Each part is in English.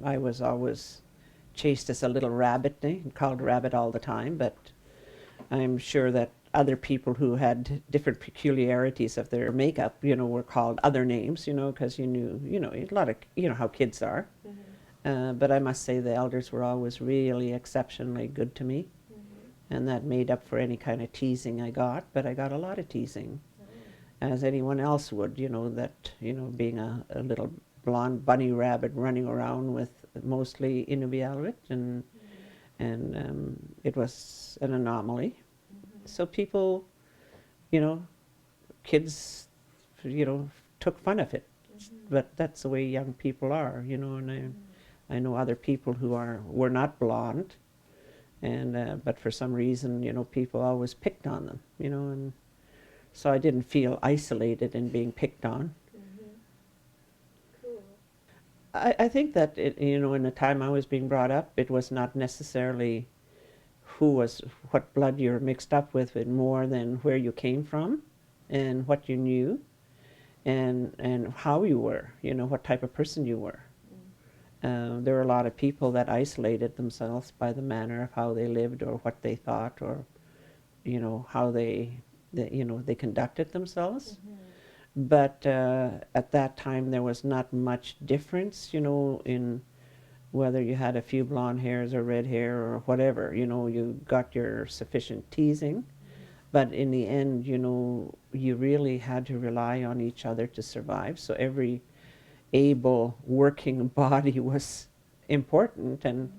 I was always chased as a little rabbit, and called rabbit all the time, but I'm sure that other people who had different peculiarities of their makeup, were called other names, because you knew, a lot of, how kids are. But I must say the elders were always really exceptionally good to me. And that made up for any kind of teasing I got, but I got a lot of teasing, as anyone else would, being a little blonde bunny rabbit running around with mostly Inuvialuit, and it was an anomaly. So people, kids, took fun of it, but that's the way young people are, and I know other people who were not blonde, and but for some reason, people always picked on them, and so I didn't feel isolated in being picked on. Cool. I think that in the time I was being brought up, it was not necessarily what blood you're mixed up with, but more than where you came from, and what you knew, and how you were, what type of person you were. There were a lot of people that isolated themselves by the manner of how they lived or what they thought, or how they conducted themselves. But at that time there was not much difference, in whether you had a few blonde hairs or red hair or whatever. You got your sufficient teasing, but in the end, you really had to rely on each other to survive. So every able working body was important, and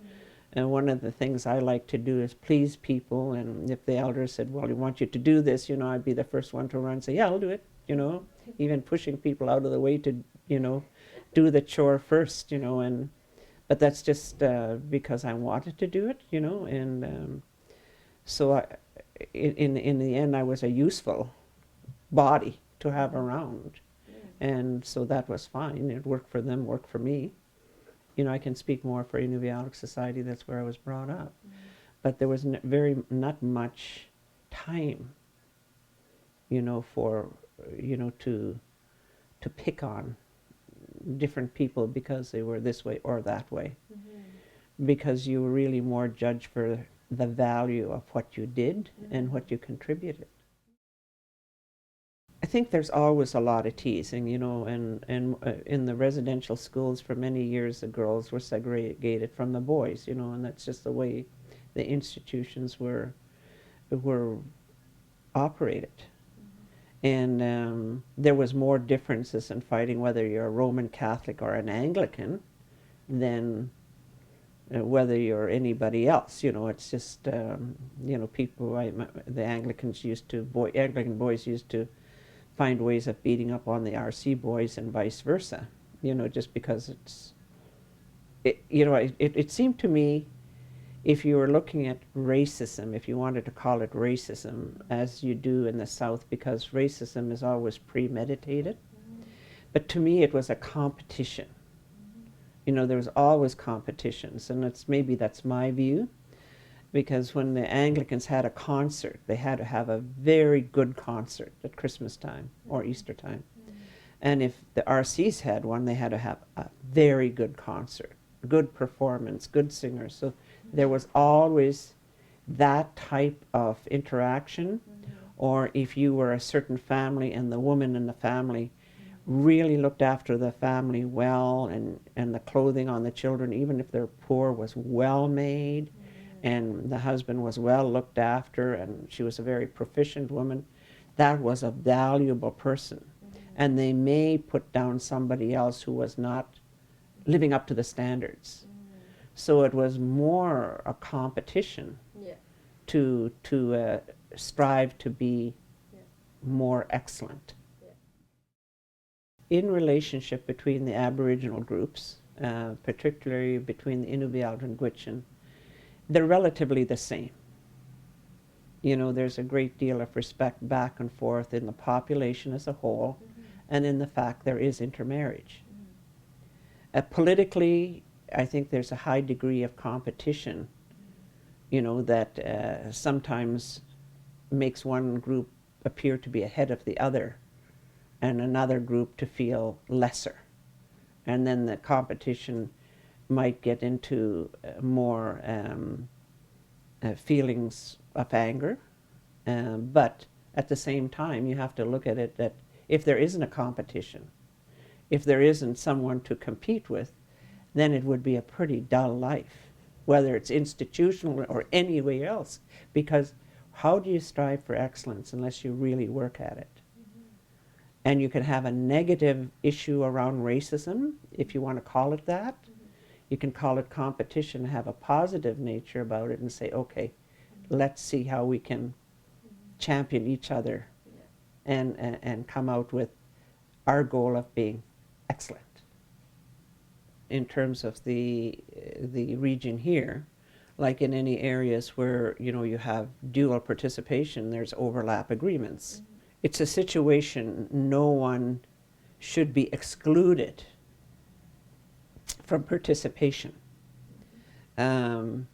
one of the things I like to do is please people, and if the elders said, well, we want you to do this, I'd be the first one to run and say, yeah, I'll do it, even pushing people out of the way to, do the chore first, but that's just because I wanted to do it, and so in the end I was a useful body to have around. And so that was fine. It worked for them, worked for me. I can speak more for Inuvialuit society. That's where I was brought up. But there was not much time, for, to pick on different people because they were this way or that way. Because you were really more judged for the value of what you did and what you contributed. I think there's always a lot of teasing, and in the residential schools for many years the girls were segregated from the boys, and that's just the way the institutions were operated. And there was more differences in fighting whether you're a Roman Catholic or an Anglican than whether you're anybody else. It's just people. The Anglicans Anglican boys used to find ways of beating up on the RC boys and vice versa, just because it seemed to me, if you were looking at racism, if you wanted to call it racism, as you do in the South, because racism is always premeditated, but to me it was a competition. There was always competitions, and maybe that's my view, because when the Anglicans had a concert, they had to have a very good concert at Christmas time or Easter time. And if the RCs had one, they had to have a very good concert, good performance, good singers. So there was always that type of interaction. Or if you were a certain family and the woman in the family really looked after the family well, and the clothing on the children, even if they're poor, was well made, and the husband was well looked after, and she was a very proficient woman, that was a valuable person. And they may put down somebody else who was not living up to the standards. So it was more a competition to strive to be more excellent. In relationship between the Aboriginal groups, particularly between the Inuvialuit and Gwich'in, they're relatively the same. There's a great deal of respect back and forth in the population as a whole, and in the fact there is intermarriage. Politically, I think there's a high degree of competition, that sometimes makes one group appear to be ahead of the other, and another group to feel lesser. And then the competition might get into more feelings of anger. But at the same time, you have to look at it that if there isn't a competition, if there isn't someone to compete with, then it would be a pretty dull life, whether it's institutional or anywhere else. Because how do you strive for excellence unless you really work at it? And you can have a negative issue around racism, if you want to call it that. You can call it competition, have a positive nature about it and say, okay, let's see how we can champion each other and come out with our goal of being excellent. In terms of the region here, like in any areas where you have dual participation, there's overlap agreements. It's a situation no one should be excluded from participation. And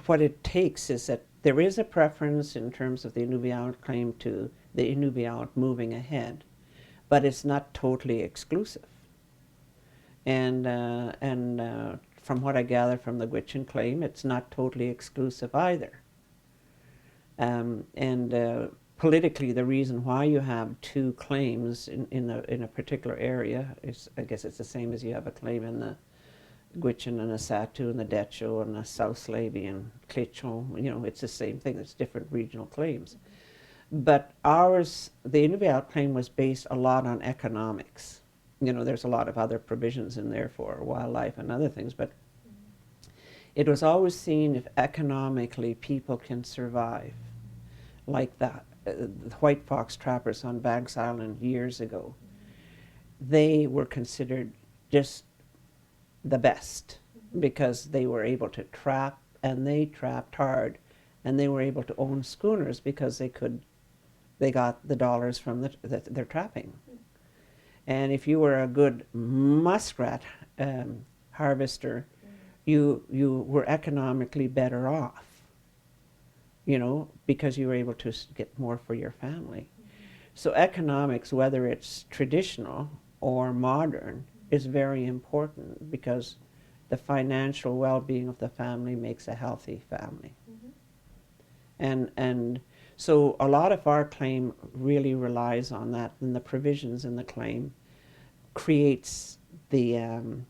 what it takes is that there is a preference in terms of the Inuvialuit claim to the Inuvialuit moving ahead, but it's not totally exclusive. And from what I gather from the Gwich'in claim, it's not totally exclusive either. Politically, the reason why you have two claims in a particular area is, I guess it's the same as you have a claim in the Gwich'in and the Satu and the Decho and the South Slavey and Klitschko. It's the same thing. It's different regional claims. But ours, the Inuvialuit claim, was based a lot on economics. There's a lot of other provisions in there for wildlife and other things, but it was always seen if economically people can survive, like that. The white fox trappers on Banks Island years ago, they were considered just the best because they were able to trap, and they trapped hard, and they were able to own schooners because they got the dollars from their trapping. And if you were a good muskrat harvester, you were economically better off, because you were able to get more for your family. So economics, whether it's traditional or modern, is very important because the financial well-being of the family makes a healthy family. And so a lot of our claim really relies on that, and the provisions in the claim creates the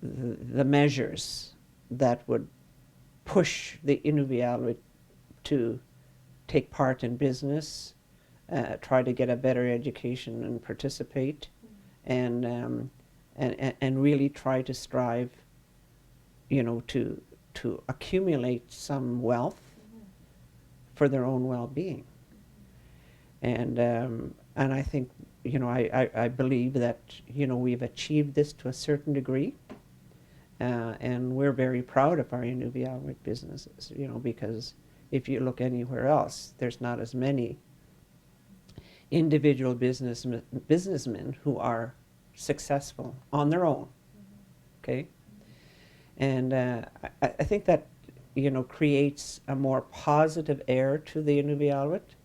measures that would push the Inuvialuit to take part in business, try to get a better education and participate, and really try to strive, to accumulate some wealth for their own well-being. And I think, I believe that, we've achieved this to a certain degree, and we're very proud of our Inuvialuit businesses, because if you look anywhere else, there's not as many individual businessmen who are successful on their own, okay? And I think that, creates a more positive air to the Inuvialuit,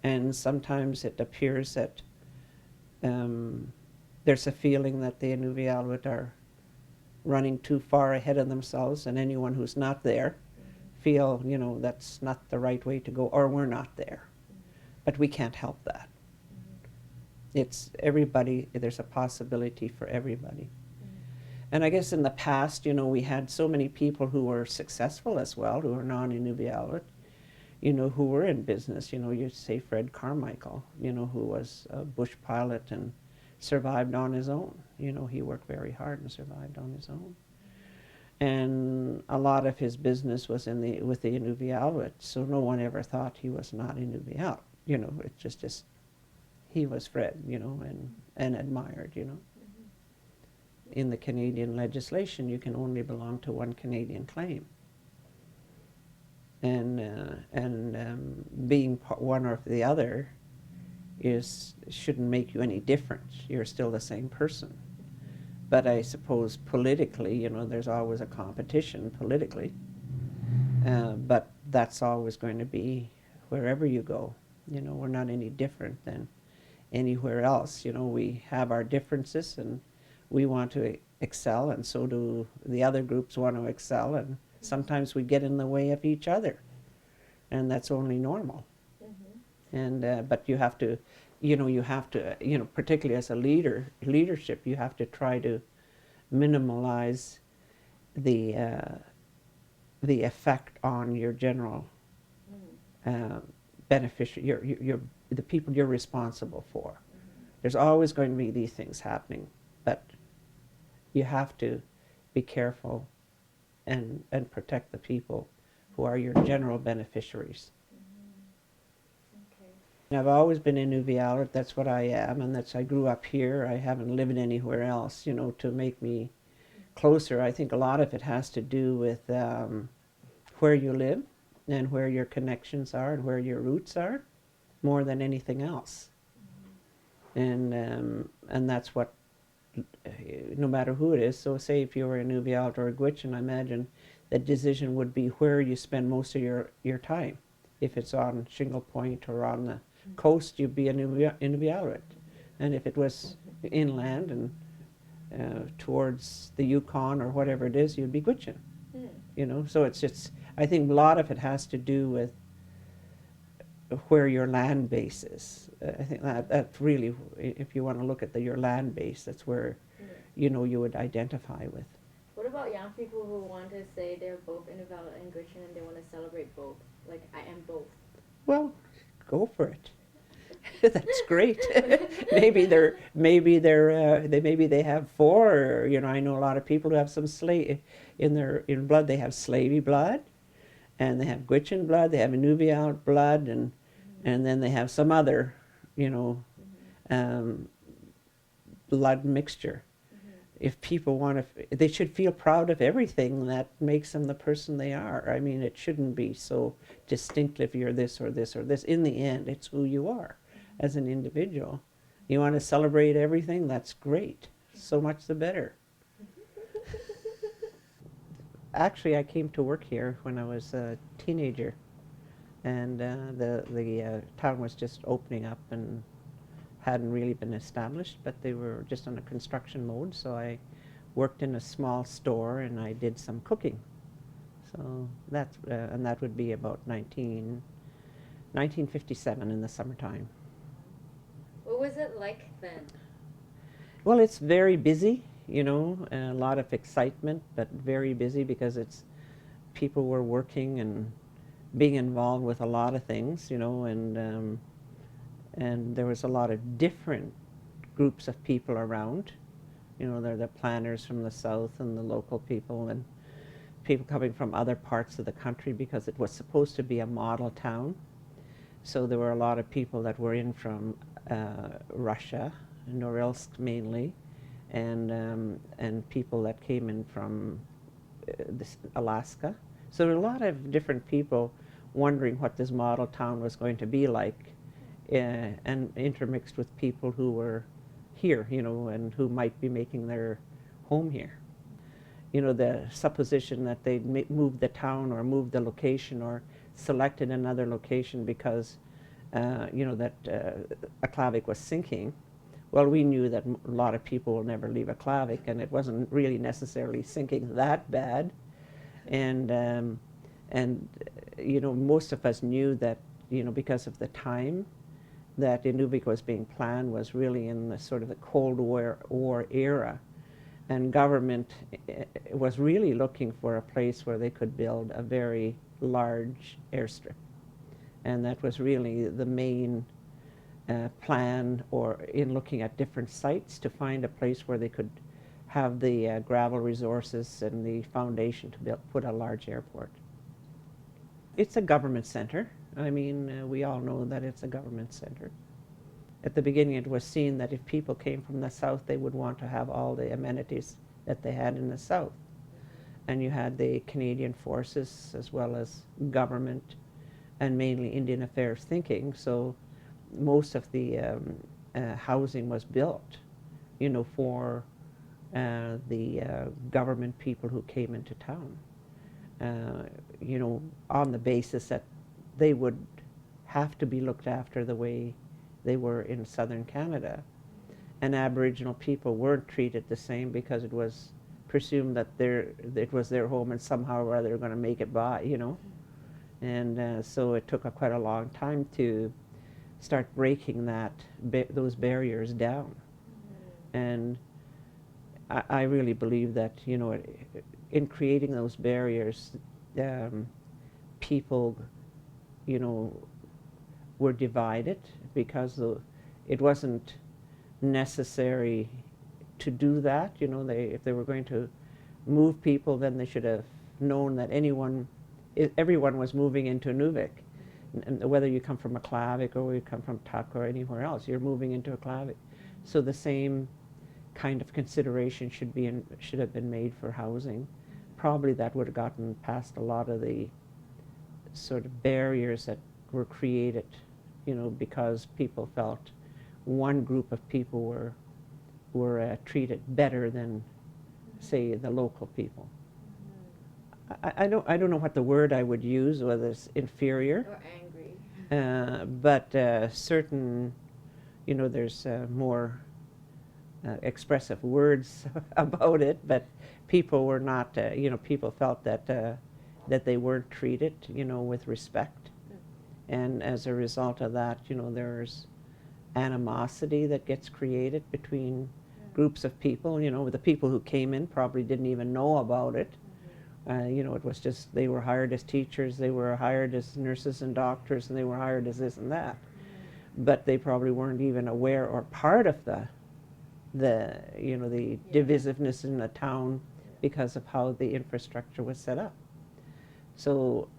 and sometimes it appears that there's a feeling that the Inuvialuit are running too far ahead of themselves, and anyone who's not there feel, that's not the right way to go, or we're not there. But we can't help that. It's everybody, there's a possibility for everybody. And I guess in the past, we had so many people who were successful as well, who were non-Inuvialuit, who were in business. You'd say Fred Carmichael, who was a bush pilot and survived on his own. He worked very hard and survived on his own. And a lot of his business was with the Inuvialuit, so no one ever thought he was not Inuvialuit. It's just he was Fred, and admired, In the Canadian legislation, you can only belong to one Canadian claim. And being one or the other shouldn't make you any different. You're still the same person. But I suppose politically, there's always a competition politically. But that's always going to be wherever you go. We're not any different than anywhere else. We have our differences, and we want to excel, and so do the other groups want to excel, and sometimes we get in the way of each other, and that's only normal. And but you have to, particularly as a leadership, you have to try to minimize the effect on your general beneficiary, the people you're responsible for. There's always going to be these things happening, but you have to be careful and protect the people who are your general beneficiaries. I've always been Inuvialuit, that's what I am, and I grew up here. I haven't lived anywhere else, to make me closer. I think a lot of it has to do with where you live and where your connections are and where your roots are, more than anything else. And that's what, no matter who it is, so say if you were a Inuvialuit or a Gwich'in, I imagine the decision would be where you spend most of your time. If it's on Shingle Point or on the coast, you'd be an Inuvialuit. And if it was inland and towards the Yukon or whatever it is, you'd be Gwich'in. So it's just, I think a lot of it has to do with where your land base is. I think that's really, if you want to look at your land base, that's where, you would identify with. What about young people who want to say they're both Inuvialuit and Gwich'in and they want to celebrate both? Like, I am both. Well, go for it. That's great. maybe they have four. Or, I know a lot of people who have some in blood. They have Slavey blood, and they have Gwich'in blood. They have Inuvialuit blood, and then they have some other, blood mixture. If people want to, they should feel proud of everything that makes them the person they are. I mean, it shouldn't be so distinctive, you're this or this or this. In the end, it's who you are as an individual. You want to celebrate everything? That's great. So much the better. Actually, I came to work here when I was a teenager, and the town was just opening up and hadn't really been established, but they were just on a construction mode, so I worked in a small store and I did some cooking. So that's, and that would be about 1957 in the summertime. What was it like then? Well, it's very busy, a lot of excitement, but very busy because people were working and being involved with a lot of things, and there was a lot of different groups of people around. They're the planners from the south and the local people and people coming from other parts of the country because it was supposed to be a model town. So there were a lot of people that were in from Russia, Norilsk mainly, and people that came in from Alaska. So there were a lot of different people wondering what this model town was going to be like. And intermixed with people who were here, and who might be making their home here. The supposition that they'd moved the town or moved the location or selected another location because, that Aklavik was sinking. Well, we knew that a lot of people will never leave Aklavik, and it wasn't really necessarily sinking that bad. And most of us knew that, because of the time that Inuvik was being planned was really in the sort of the Cold War era, and government was really looking for a place where they could build a very large airstrip, and that was really the main plan, or in looking at different sites to find a place where they could have the gravel resources and the foundation to put a large airport. It's a government center. I mean, we all know that it's a government center. At the beginning, it was seen that if people came from the south, they would want to have all the amenities that they had in the south. And you had the Canadian forces as well as government and mainly Indian affairs thinking. So most of the housing was built, for the government people who came into town, on the basis that they would have to be looked after the way they were in southern Canada. and Aboriginal people weren't treated the same because it was presumed that it was their home and somehow or other they're going to make it by, you know. And so it took quite a long time to start breaking those barriers down. And I really believe that, you know, in creating those barriers, people, you know, were divided because it wasn't necessary to do that. You know, if they were going to move people, then they should have known that everyone was moving into Inuvik. And whether you come from a Clavik or you come from Tuk or anywhere else, you're moving into a Clavik. So the same kind of consideration should have been made for housing. Probably that would have gotten past a lot of the sort of barriers that were created, you know, because people felt one group of people were treated better than, say, the local people. I don't know what the word I would use, whether it's inferior or angry. But certain, you know, there's more expressive words about it, but people were not, you know, people felt that they weren't treated, you know, with respect. And as a result of that, you know, there's animosity that gets created between groups of people. You know, the people who came in probably didn't even know about it. You know, it was just they were hired as teachers, they were hired as nurses and doctors, and they were hired as this and that. But they probably weren't even aware or part of the you know, the divisiveness in the town because of how the infrastructure was set up. So,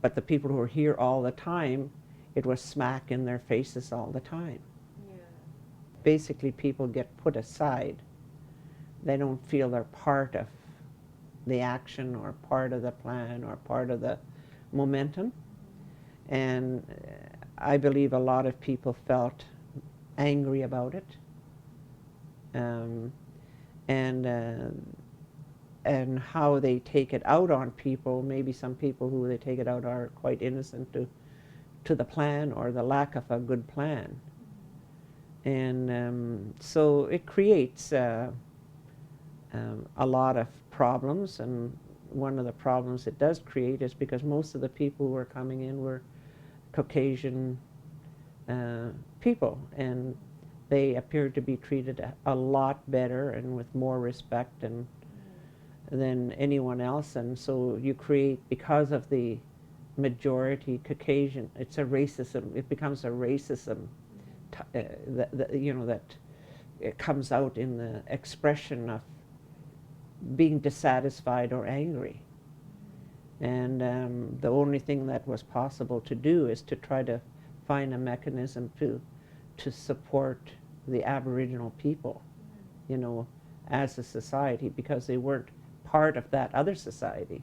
but the people who were here all the time, it was smack in their faces all the time. Yeah. Basically, people get put aside. They don't feel they're part of the action or part of the plan or part of the momentum. And I believe a lot of people felt angry about it. And how they take it out on people, maybe some people who they take it out are quite innocent to the plan or the lack of a good plan. And so it creates a lot of problems, and one of the problems it does create is because most of the people who were coming in were Caucasian people, and they appeared to be treated a lot better and with more respect than anyone else. And so you create, because of the majority Caucasian, it's a racism, it becomes a racism you know, that it comes out in the expression of being dissatisfied or angry. And the only thing that was possible to do is to try to find a mechanism to support the Aboriginal people, you know, as a society, because they weren't part of that other society.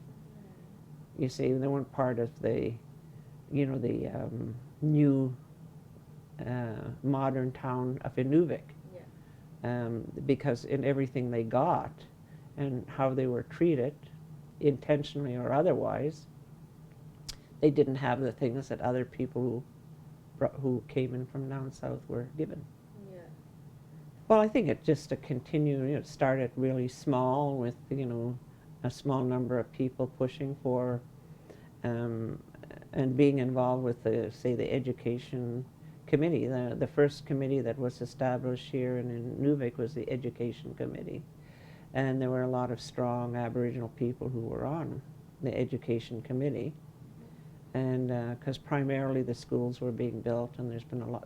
You see, they weren't part of the, you know, the new modern town of Inuvik. Because in everything they got and how they were treated, intentionally or otherwise, they didn't have the things that other people who came in from down south were given. Yeah. Well, I think it just continued. It started really small with, you know, a small number of people pushing for and being involved with the education committee. The first committee that was established here in Inuvik was the education committee, and there were a lot of strong Aboriginal people who were on the education committee. And because primarily the schools were being built, and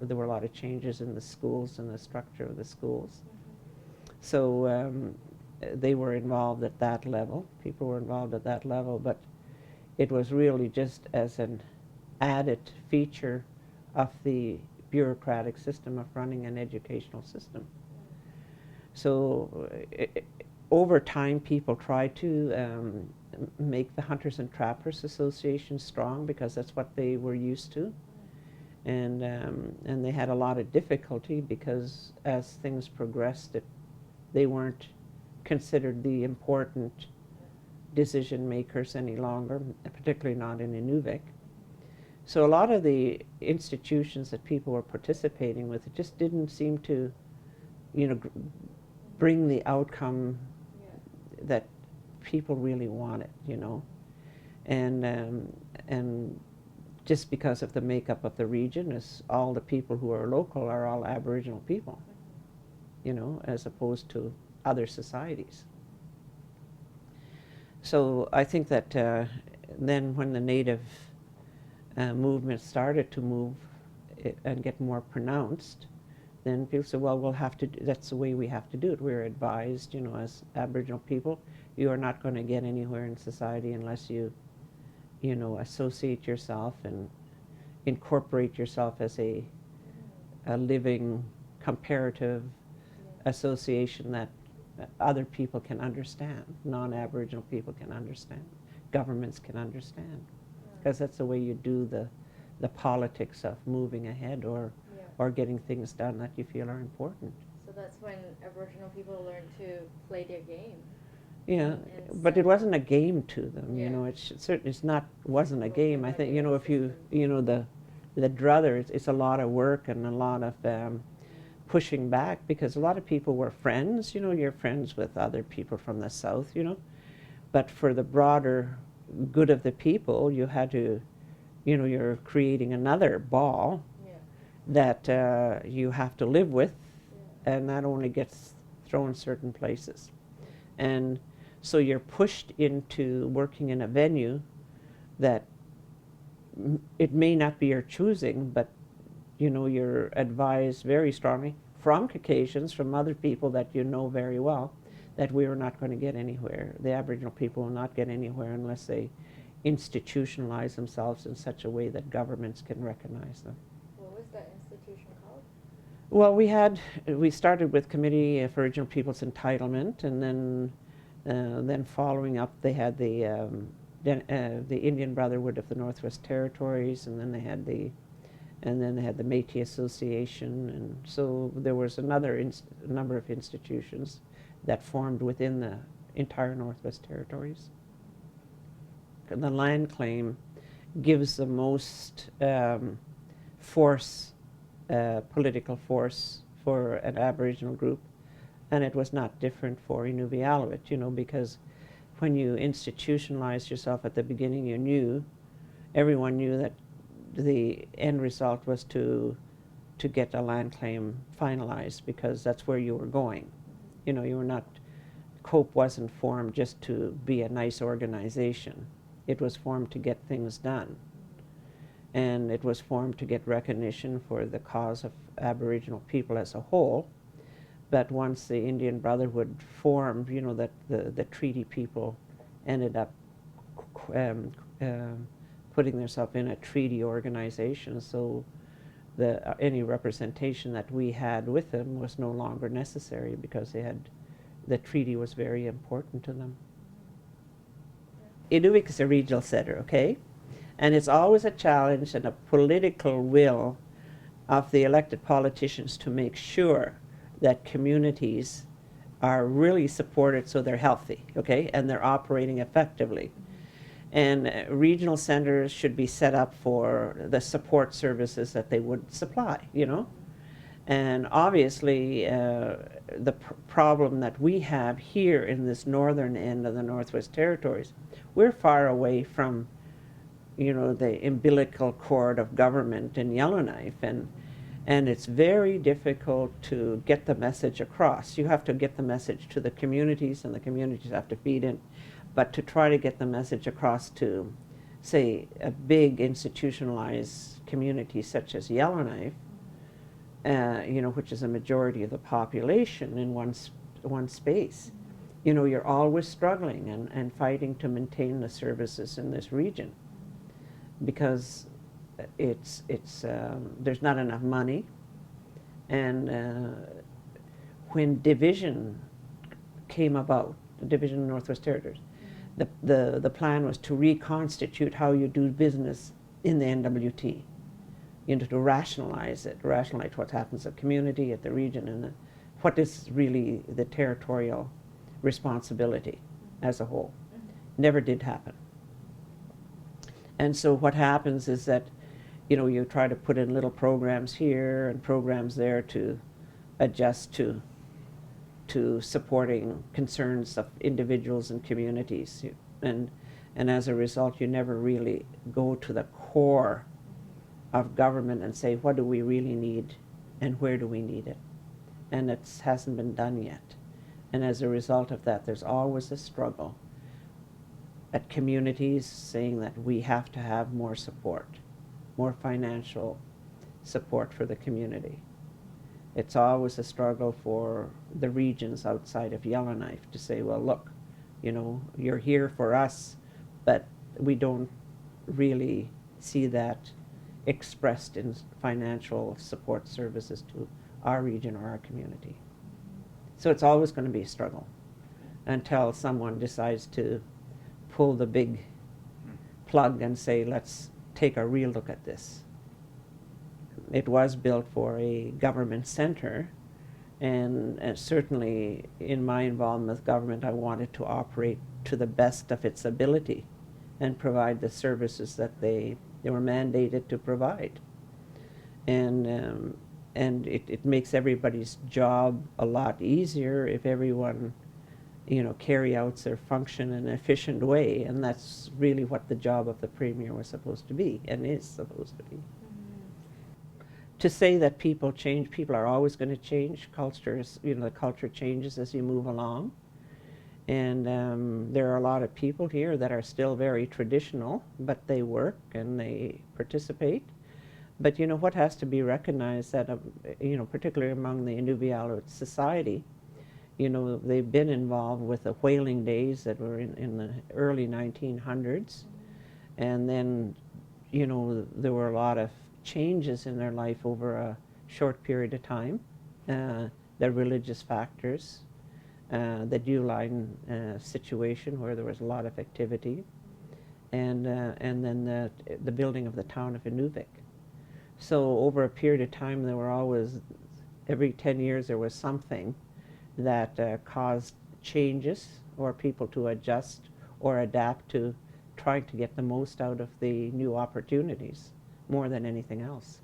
there were a lot of changes in the schools and the structure of the schools. So they were involved at that level. People were involved at that level, but it was really just as an added feature of the bureaucratic system of running an educational system. So over time, people tried to make the Hunters and Trappers Association strong, because that's what they were used to, and they had a lot of difficulty because as things progressed, they weren't considered the important decision makers any longer, particularly not in Inuvik. So a lot of the institutions that people were participating with, it just didn't seem to bring the outcome Yeah. that people really wanted, and just because of the makeup of the region, is all the people who are local are all Aboriginal people, as opposed to other societies. So I think that then when the Native movement started to move and get more pronounced, then people said, well, that's the way we have to do it. We're advised, as Aboriginal people, you are not going to get anywhere in society unless you associate yourself and incorporate yourself as a living comparative association that other people can understand, non-Aboriginal people can understand, governments can understand, because that's the way you do the politics of moving ahead or getting things done that you feel are important. So that's when Aboriginal people learn to play their game. Yeah, but it wasn't a game to them, It's certainly wasn't a game. I think, if the druther, it's a lot of work and a lot of pushing back, because a lot of people were friends, you're friends with other people from the south, but for the broader good of the people, you had to, you're creating another ball that you have to live with, and that only gets thrown certain places. And so you're pushed into working in a venue that it may not be your choosing, but you're advised very strongly from Caucasians, from other people that you know very well, that we are not going to get anywhere. The Aboriginal people will not get anywhere unless they institutionalize themselves in such a way that governments can recognize them. What was that institution called? Well, we started with Committee for Aboriginal People's Entitlement, and then following up, they had the Indian Brotherhood of the Northwest Territories, and then they had the Métis Association, and so there was another number of institutions that formed within the entire Northwest Territories. The land claim gives the most political force for an Aboriginal group, and it was not different for Inuvialuit, because when you institutionalized yourself at the beginning, everyone knew that the end result was to get a land claim finalized, because that's where you were going. You were not, COPE wasn't formed just to be a nice organization. It was formed to get things done. And it was formed to get recognition for the cause of Aboriginal people as a whole. But once the Indian Brotherhood formed, that the treaty people ended up putting themselves in a treaty organization, so any representation that we had with them was no longer necessary, because the treaty was very important to them. Inuvik is a regional center, okay? And it's always a challenge and a political will of the elected politicians to make sure that communities are really supported so they're healthy, okay? And they're operating effectively. And regional centers should be set up for the support services that they would supply, And obviously, the problem that we have here in this northern end of the Northwest Territories, we're far away from, the umbilical cord of government in Yellowknife, and it's very difficult to get the message across. You have to get the message to the communities, and the communities have to feed in. But to try to get the message across to, say, a big institutionalized community such as Yellowknife, which is a majority of the population in one space, you're always struggling and fighting to maintain the services in this region, because there's not enough money, and when division came about, the division of Northwest Territories, the plan was to reconstitute how you do business in the NWT, to rationalize what happens at community, at the region, and what is really the territorial responsibility as a whole. Never did happen. And so what happens is that, you try to put in little programs here and programs there to adjust to to supporting concerns of individuals and communities. And, and as a result, you never really go to the core of government and say, what do we really need and where do we need it? And it hasn't been done yet. And as a result of that, there's always a struggle at communities saying that we have to have more support, more financial support for the community. It's always a struggle for the regions outside of Yellowknife to say, well, look, you know, you're here for us, but we don't really see that expressed in financial support services to our region or our community. So it's always going to be a struggle until someone decides to pull the big plug and say, let's take a real look at this. It was built for a government center, and certainly in my involvement with government, I wanted to operate to the best of its ability and provide the services that they were mandated to provide. And it makes everybody's job a lot easier if everyone, you know, carry out their function in an efficient way, and that's really what the job of the Premier was supposed to be and is supposed to be. To say that people change, people are always going to change. Cultures, you know, the culture changes as you move along. And there are a lot of people here that are still very traditional, but they work and they participate. But you know, what has to be recognized that, you know, particularly among the Inuvialuit society, you know, they've been involved with the whaling days that were in the early 1900s. And then, you know, there were a lot of changes in their life over a short period of time. The religious factors, the Dew Line situation where there was a lot of activity, and then the building of the town of Inuvik. So over a period of time, there were always, every 10 years there was something that caused changes or people to adjust or adapt to trying to get the most out of the new opportunities more than anything else.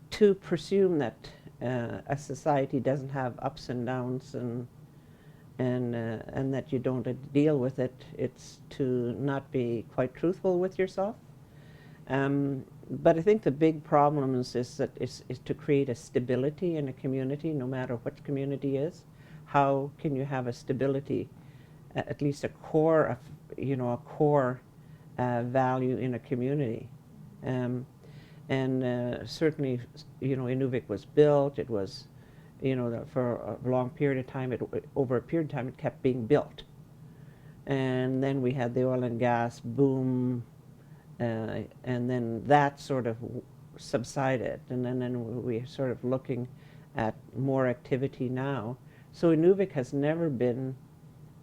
To presume that a society doesn't have ups and downs and that you don't deal with it, it's to not be quite truthful with yourself. But I think the big problem is that is to create a stability in a community, no matter what community is. How can you have a stability, at least a core of, you know, a core value in a community? Certainly, you know, Inuvik was built. It was, you know, for a long period of time, over a period of time, it kept being built. And then we had the oil and gas boom, and then that sort of subsided. And then we're sort of looking at more activity now. So Inuvik has never been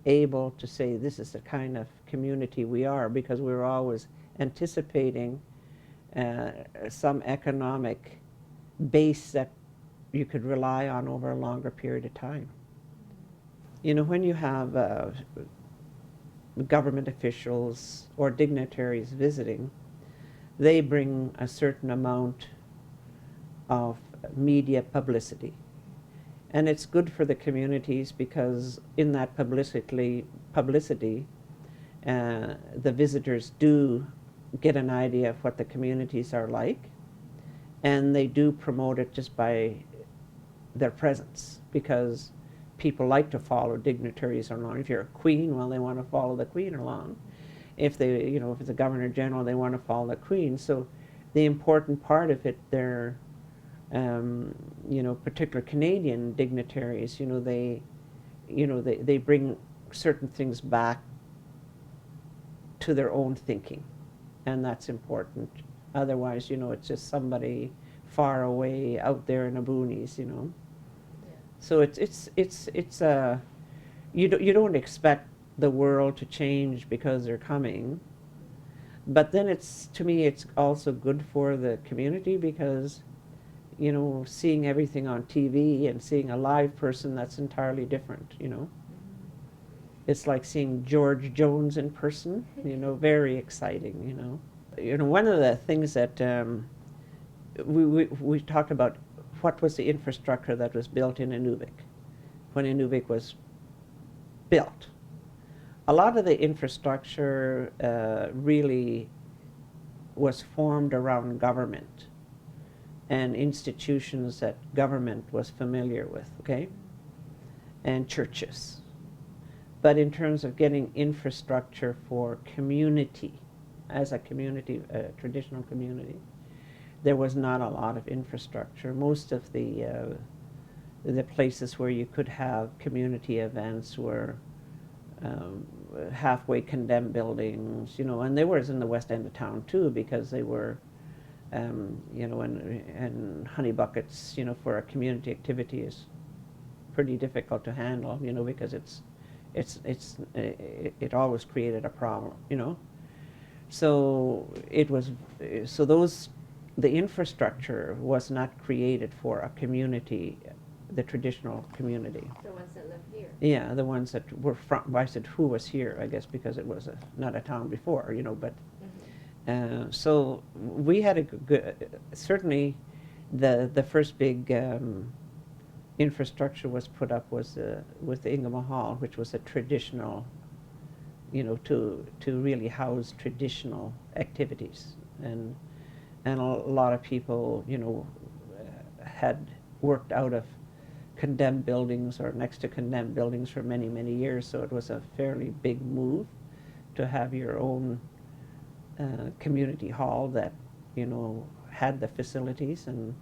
able to say this is the kind of community we are, because we're always anticipating some economic base that you could rely on over a longer period of time. You know, when you have government officials or dignitaries visiting, they bring a certain amount of media publicity. And it's good for the communities because in that publicity, the visitors do get an idea of what the communities are like, and they do promote it just by their presence, because people like to follow dignitaries along. If you're a queen, well, they want to follow the queen along. If they, you know, if it's a governor general, they want to follow the queen. So the important part of it, they're, you know, particular Canadian dignitaries, you know, they bring certain things back to their own thinking, and that's important. Otherwise, you know, it's just somebody far away out there in the boonies, you know. Yeah. So it's you don't expect the world to change because they're coming, but then to me it's also good for the community, because, you know, seeing everything on TV and seeing a live person, that's entirely different, you know. It's like seeing George Jones in person, you know, very exciting, you know. You know, one of the things that we talked about, what was the infrastructure that was built in Inuvik. when Inuvik was built. A lot of the infrastructure really was formed around government and institutions that government was familiar with, okay, and churches. But in terms of getting infrastructure for community, as a community, a traditional community, there was not a lot of infrastructure. Most of the places where you could have community events were halfway condemned buildings, you know, and they were in the west end of town too, because they were, you know, and honey buckets, you know, for a community activity is pretty difficult to handle, you know, because it always created a problem, you know. So it was, so those, the infrastructure was not created for a community, the traditional community. The ones that live here. Yeah, the ones that were from, I said who was here, I guess, because it was not a town before, you know, but, so we had a good, certainly the first big infrastructure was put up was with the Ingema Hall, which was a traditional, you know, to really house traditional activities. And a lot of people, you know, had worked out of condemned buildings or next to condemned buildings for many, many years, so it was a fairly big move to have your own community hall that, you know, had the facilities and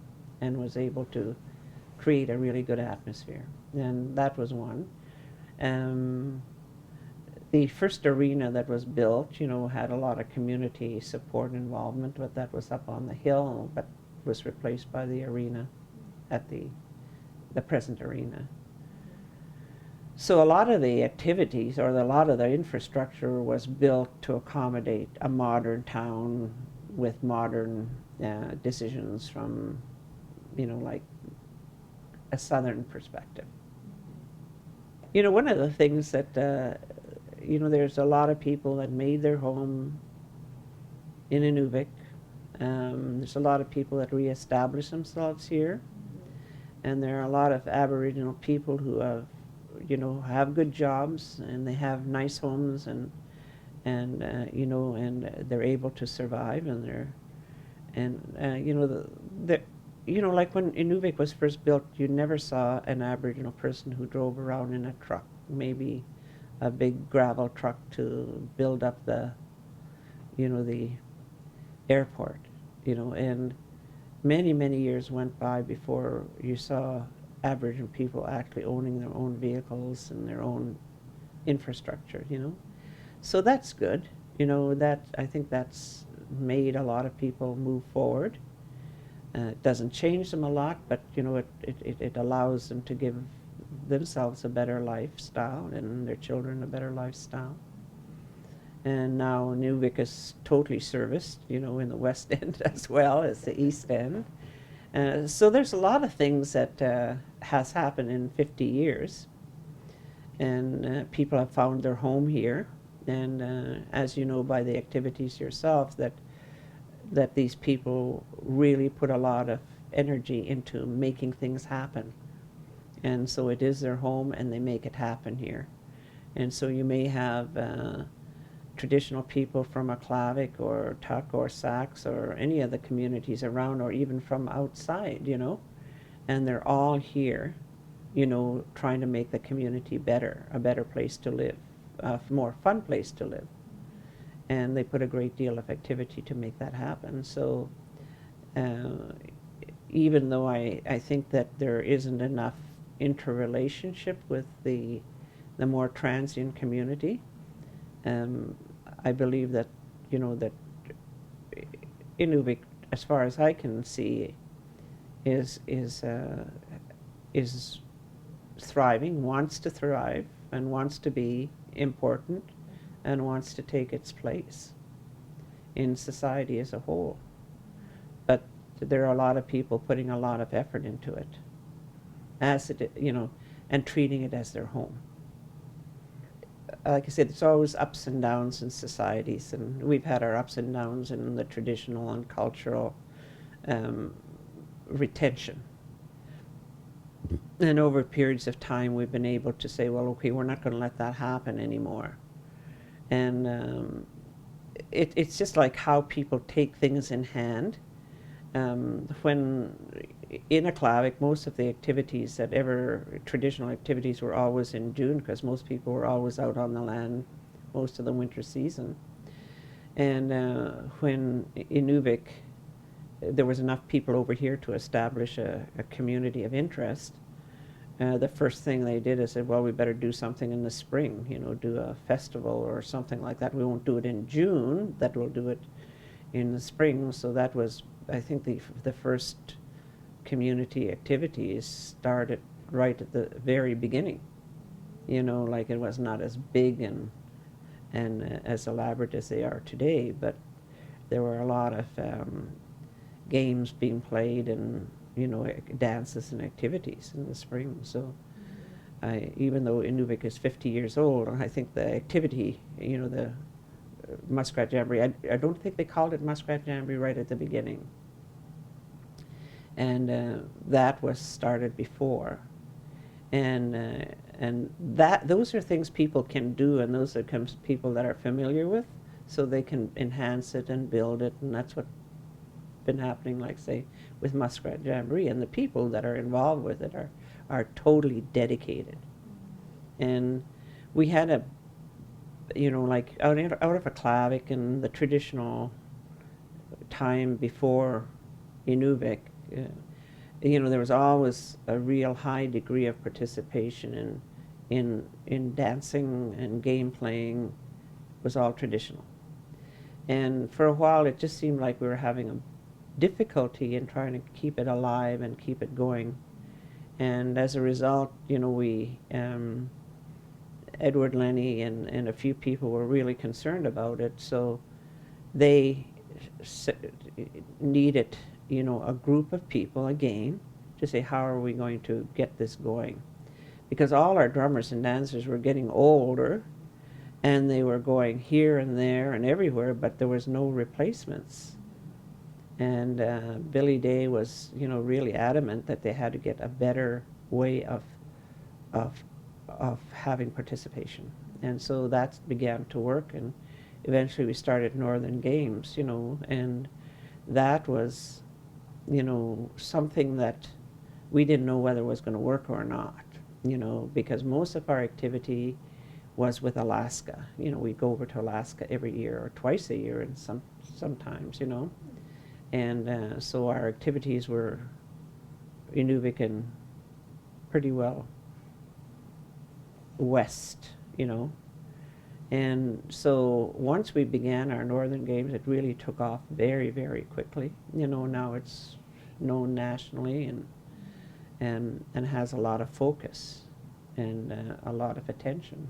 was able to create a really good atmosphere. And that was one. The first arena that was built, you know, had a lot of community support and involvement, but that was up on the hill, but was replaced by the arena at the present arena. So a lot of the activities or a lot of the infrastructure was built to accommodate a modern town with modern decisions from, you know, like a southern perspective. You know, one of the things that, you know, there's a lot of people that made their home in Inuvik. There's a lot of people that reestablished themselves here. And there are a lot of Aboriginal people who have, you know, have good jobs and they have nice homes and you know, and they're able to survive and you know, you know, like when Inuvik was first built, you never saw an Aboriginal person who drove around in a truck, maybe a big gravel truck to build up the, you know, the airport, you know, and many, many years went by before you saw Aboriginal people actually owning their own vehicles and their own infrastructure, you know. So that's good, you know, that I think that's made a lot of people move forward. It doesn't change them a lot, but, you know, it allows them to give themselves a better lifestyle and their children a better lifestyle. And now Inuvik is totally serviced, you know, in the West End as well as the East End. So there's a lot of things that has happened in 50 years. And people have found their home here. And as you know by the activities yourself, that these people really put a lot of energy into making things happen. And so it is their home and they make it happen here. And so you may have traditional people from Aklavik or Tuk or Sax or any of the communities around, or even from outside, you know, and they're all here, you know, trying to make the community better, a better place to live, a more fun place to live. And they put a great deal of activity to make that happen. So even though I think that there isn't enough interrelationship with the more transient community, I believe that, you know, that Inuvik, as far as I can see, is thriving, wants to thrive, and wants to be important, and wants to take its place in society as a whole. But there are a lot of people putting a lot of effort into it, as it, you know, and treating it as their home. Like I said, there's always ups and downs in societies, and we've had our ups and downs in the traditional and cultural retention. And over periods of time, we've been able to say, well, okay, we're not going to let that happen anymore. And it's just like how people take things in hand. When in Aklavik, most of the activities that ever, traditional activities, were always in June, because most people were always out on the land most of the winter season. And when Inuvik, there was enough people over here to establish a community of interest, the first thing they did is said, well, we better do something in the spring, do a festival or something like that. We won't do it in June, that we'll do it in the spring. So that was, I think, the first community activities started right at the very beginning. Like it was not as big and as elaborate as they are today, but there were a lot of games being played and dances and activities in the spring. So even though Inuvik is 50 years old, I think the activity, the Muskrat Jamboree, I don't think they called it Muskrat Jamboree right at the beginning. And that was started before. And those are things people can do, and those are people that are familiar with, so they can enhance it and build it, and that's what's been happening, like say, with Muskrat Jamboree. And the people that are involved with it are totally dedicated. And we had a, like out of Aklavik in the traditional time before Inuvik, there was always a real high degree of participation in dancing, and game playing was all traditional. And for a while it just seemed like we were having a difficulty in trying to keep it alive and keep it going. And as a result, we, Edward Lenny and a few people were really concerned about it, so they needed a group of people again to say, how are we going to get this going? Because all our drummers and dancers were getting older, and they were going here and there and everywhere, but there was no replacements. And Billy Day was, really adamant that they had to get a better way of having participation. And so that began to work, and eventually we started Northern Games, and that was, something that we didn't know whether it was going to work or not, because most of our activity was with Alaska. We'd go over to Alaska every year or twice a year, and sometimes, and so our activities were Inuvik and pretty well west, And so once we began our Northern Games, it really took off very, very quickly. Now it's known nationally and has a lot of focus and a lot of attention.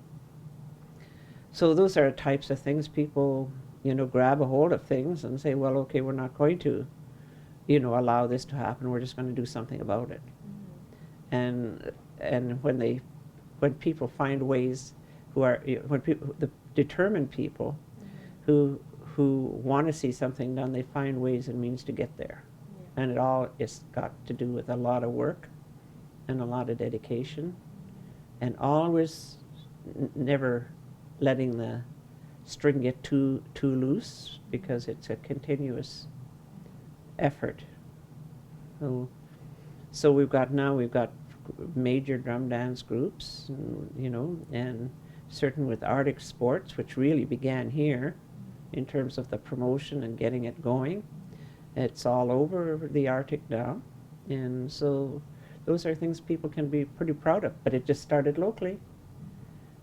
So those are types of things people, grab a hold of things and say, well, okay, we're not going to, allow this to happen. We're just going to do something about it. Mm-hmm. And when people find ways, the determined people, mm-hmm. who want to see something done, they find ways and means to get there. Yeah. And it all is got to do with a lot of work and a lot of dedication, and always never letting the string get too loose, because it's a continuous effort. So we've got major drum dance groups, and certain with Arctic sports, which really began here in terms of the promotion and getting it going. It's all over the Arctic now, and so those are things people can be pretty proud of. But it just started locally,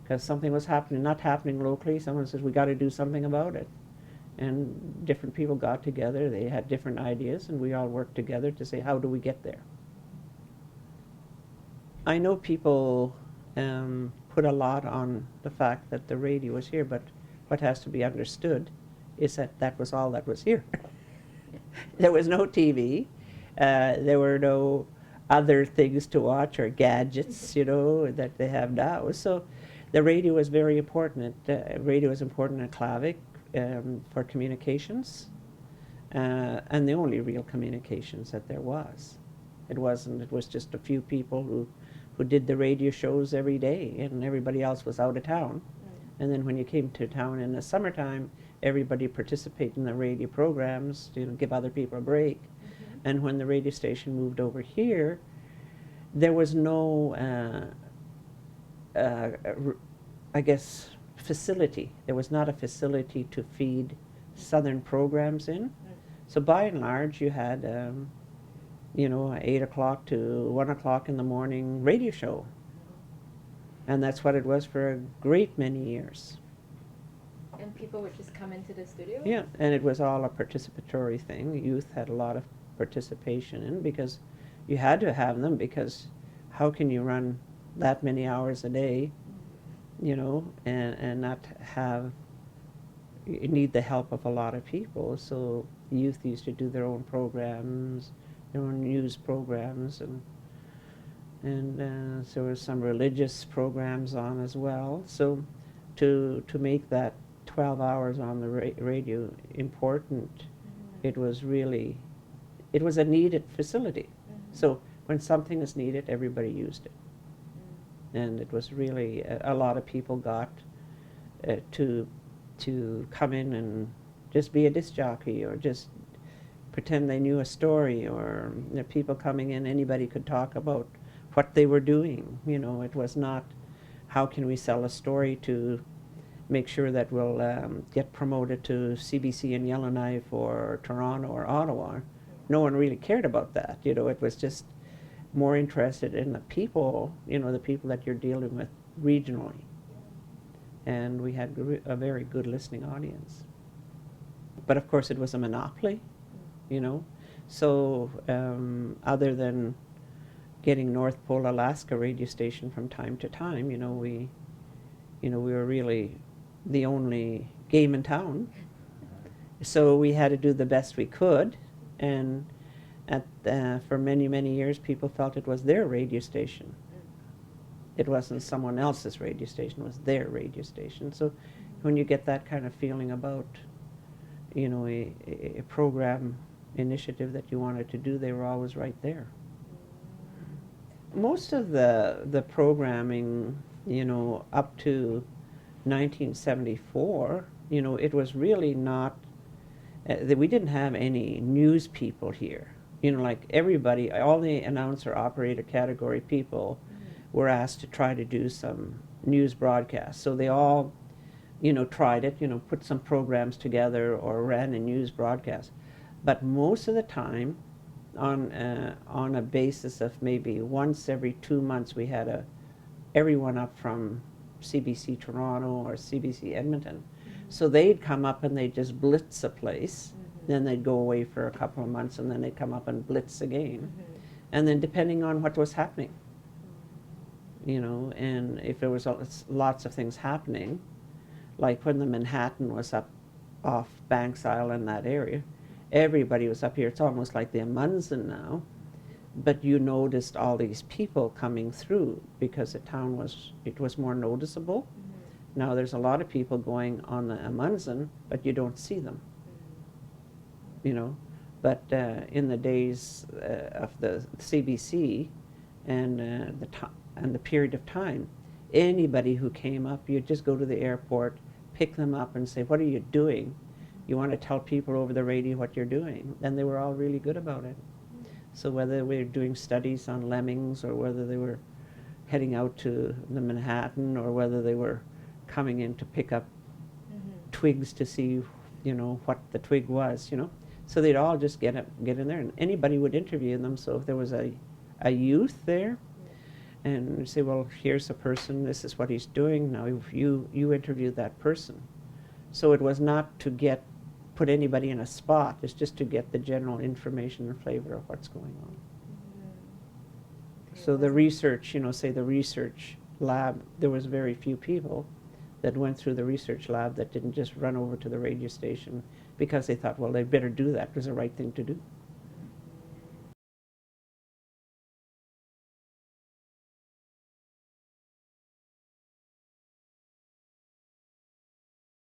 because something was not happening locally. Someone says, we got to do something about it. And different people got together, they had different ideas, and we all worked together to say, how do we get there? I know people put a lot on the fact that the radio was here, but what has to be understood is that was all that was here. There was no TV, there were no other things to watch or gadgets, that they have now. So the radio was very important. Radio was important in Aklavik for communications, and the only real communications that there was. It was just a few people who who did the radio shows every day, and everybody else was out of town. Mm. And then when you came to town in the summertime, everybody participated in the radio programs to give other people a break. Mm-hmm. And when the radio station moved over here, there was no, I guess, facility. There was not a facility to feed southern programs in. Mm. So by and large, you had, you know, 8 o'clock to 1 o'clock in the morning radio show. And that's what it was for a great many years. And people would just come into the studio? Yeah, and it was all a participatory thing. Youth had a lot of participation in, because you had to have them, because how can you run that many hours a day, you know, and not have, you need the help of a lot of people. So youth used to do their own programs, their own news programs, and so there were some religious programs on as well. So to make that 12 hours on the radio important, Mm-hmm. it was really, it was a needed facility. Mm-hmm. So when something is needed, everybody used it. Mm. And it was really, a lot of people got to come in and just be a disc jockey, or just pretend they knew a story, or you know, people coming in, anybody could talk about what they were doing. You know, it was not, how can we sell a story to make sure that we'll get promoted to CBC in Yellowknife or Toronto or Ottawa. No one really cared about that. You know, it was just more interested in the people, you know, the people that you're dealing with regionally. And we had a very good listening audience. But of course it was a monopoly, you know. So other than getting North Pole Alaska radio station from time to time, you know, we were really the only game in town. So we had to do the best we could, and for many, many years people felt it was their radio station. It wasn't someone else's radio station, it was their radio station. So when you get that kind of feeling about, you know, a program initiative that you wanted to do, they were always right there. Most of the programming, you know, up to 1974, you know, it was really not, we didn't have any news people here. You know, like everybody, all the announcer, operator category people were asked to try to do some news broadcasts. So they all, you know, tried it, you know, put some programs together or ran a news broadcast. But most of the time, on a basis of maybe once every 2 months, we had everyone up from CBC Toronto or CBC Edmonton. So they'd come up and they'd just blitz a place. Then they'd go away for a couple of months, and then they'd come up and blitz again. And then depending on what was happening, you know, and if there was lots of things happening, like when the Manhattan was up off Banks Island, that area, everybody was up here. It's almost like the Amundsen now, but you noticed all these people coming through because the town was more noticeable. Now there's a lot of people going on the Amundsen, but you don't see them, you know. But in the days of the CBC and the period of time, anybody who came up, you'd just go to the airport, pick them up and say, what are you doing? You want to tell people over the radio what you're doing. And they were all really good about it. So whether we were doing studies on lemmings, or whether they were heading out to the Manhattan, or whether they were coming in to pick up twigs to see, you know, what the twig was, you know. So they'd all just get in there, and anybody would interview them. So if there was a youth there, and say, well, here's a person, this is what he's doing, now you interview that person. So it was not to put anybody in a spot, it's just to get the general information and flavor of what's going on. So the research, you know, say the research lab, there was very few people that went through the research lab that didn't just run over to the radio station because they thought, well, they better do that, it was the right thing to do.